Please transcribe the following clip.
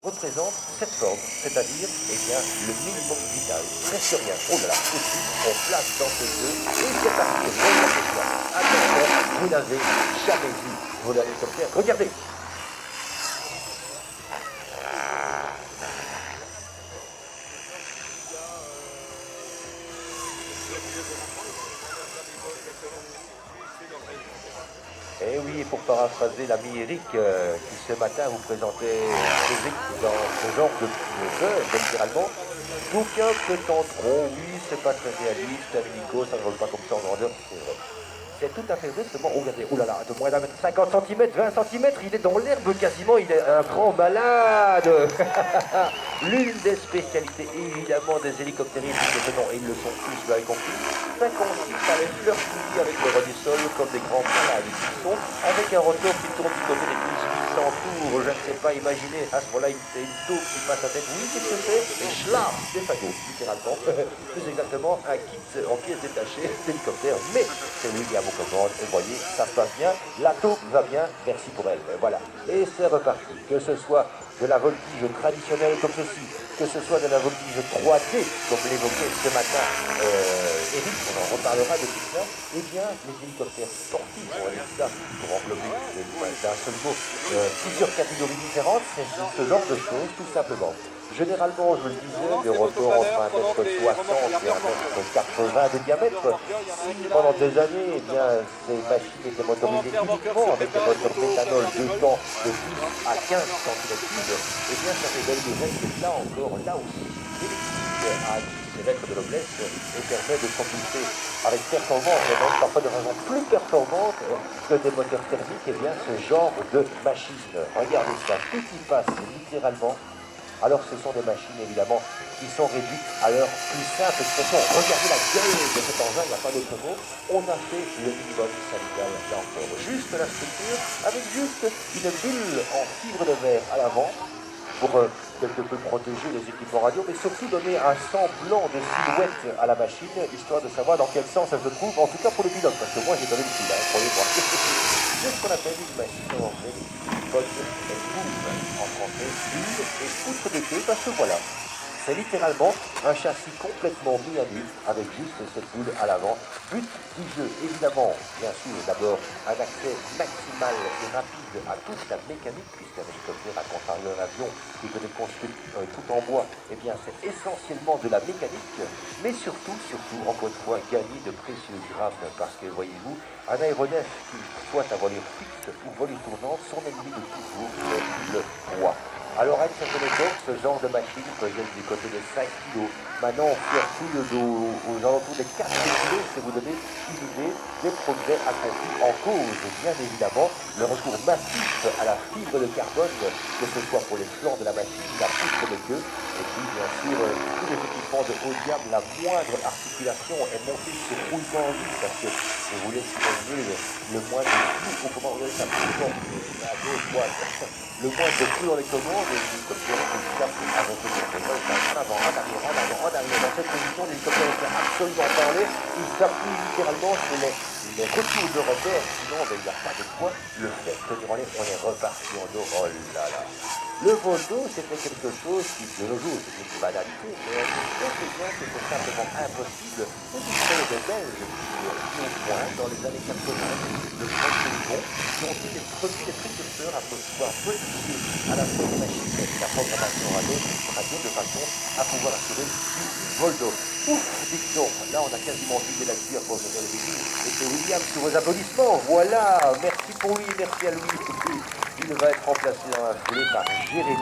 représente cette forme, c'est-à-dire le minimum vital. Presque rien. Oh là là, tout de suite, on place dans ce jeu et c'est parti. Regardez-moi. Attention, vous n'avez jamais vu voler un hélicoptère. Regardez. Et oui, pour paraphraser l'ami Eric, qui ce matin vous présentait Eric dans ce genre de jeu, littéralement, d'aucuns prétendront, oui, c'est pas très réaliste, un hélico, ça ne vole pas comme ça en grandeur, c'est vrai. C'est tout à fait vrai, seulement, regardez, oh là là, de moins d'un mètre 50 cm, 20 cm, il est dans l'herbe quasiment, il est un grand malade. L'une des spécialités, évidemment, des hélicoptéristes, et ils le sont tous, vous l'avez compris, ça consiste à les flirter avec le ras du sol comme des grands malades qui sont, avec un rotor qui tourne du côté des 1800 tours, je ne sais pas, imaginez, à ce moment-là, une taupe qui passe à tête, oui, qu'est-ce que c'est? Et schlam, des fagots, littéralement, plus exactement, un kit en pièces détachées d'hélicoptère, mais c'est William aux commandes, et voyez, ça se passe bien, la taupe va bien, merci pour elle, voilà, et c'est reparti, que ce soit de la voltige traditionnelle comme ceci, que ce soit de la voltige 3D, comme l'évoquait ce matin Eric, on en reparlera de tout ça, eh bien, les hélicoptères sportifs, on va dire ça, pour englober d'un seul mot, plusieurs catégories différentes, c'est ce genre de choses, tout simplement. Généralement, je le disais, des rotors entre 1,60 m et 1,80 m de diamètre. Si pendant des années, eh bien, ces machines étaient motorisées uniquement avec des moteurs méthanol de temps de 10 à 15 cm3, eh bien, ça révèle des règles là encore, là aussi, électriques à 10 mètres de noblesse et permet de propulser avec performance, et même parfois de façon plus performante que des moteurs thermiques, eh bien, ce genre de machine. Regardez ça, tout y passe littéralement. Alors ce sont des machines évidemment qui sont réduites à leur plus simple expression. Regardez la gueule de cet engin, il n'y a pas d'autre mot. On a fait le minimum syndical là encore. Juste la structure avec juste une bulle en fibre de verre à l'avant pour quelque peu protéger les équipements radio, mais surtout donner un semblant de silhouette à la machine, histoire de savoir dans quel sens elle se trouve, en tout cas pour le pilote, parce que moi j'ai donné le fil, croyez-moi. C'est ce qu'on appelle une machine en anglais, boom, en français, bulle et poutre de queue, parce que voilà, c'est littéralement un châssis complètement mis à nu, avec juste cette boule à l'avant. But du jeu, évidemment, bien sûr, d'abord un accès maximal et rapide à toute la mécanique, puisqu'un hélicoptère, à contrario d'un avion qui peut être construit tout en bois, eh bien c'est essentiellement de la mécanique, mais surtout, encore une fois, gagner de précieux grammes, parce que, voyez-vous, un aéronef qui soit à volure fixe ou volure tournante, son ennemi de toujours, c'est le poids. Alors à une certaine époque, ce genre de machine pesait du côté de 5 kg. Maintenant, on fouille aux alentours des 4 kg, c'est vous donner une idée des progrès accomplis en cause. Bien évidemment, le recours massif à la fibre de carbone, que ce soit pour les flancs de la machine, la poutre de queue, et puis bien sûr, tous les équipements de haut de gamme, la moindre articulation est montée sur roulement en vie, parce que je voulais imaginer le moindre flou, ou comment on appelle ça, le moindre flou dans les commandes, l'hélicoptère avec le contrôle, en avant, en arrière, dans cette position, l'hélicoptère ne peut absolument parler, il s'appuie littéralement sur les retours de repère, sinon il n'y a pas de quoi le faire. Tenir en l'air, on est reparti en dos, oh là là. Le vol d'eau, c'était quelque chose qui, de nos jours, c'était une banalité, mais on sait bien que c'est simplement impossible. C'est une série de Belges qui au moins, dans les années 80, le premier bon, qui ont été les premiers des précurseurs à pouvoir modifier à la fois les machines et la programmation radio de façon à pouvoir assurer du vol d'eau. Ouf, dites donc, là on a quasiment vidé la cuillère pour venir le début. Et c'est William sur vos applaudissements, voilà, merci pour lui, merci à lui. Il va être remplacé dans la foulée par Jérémy.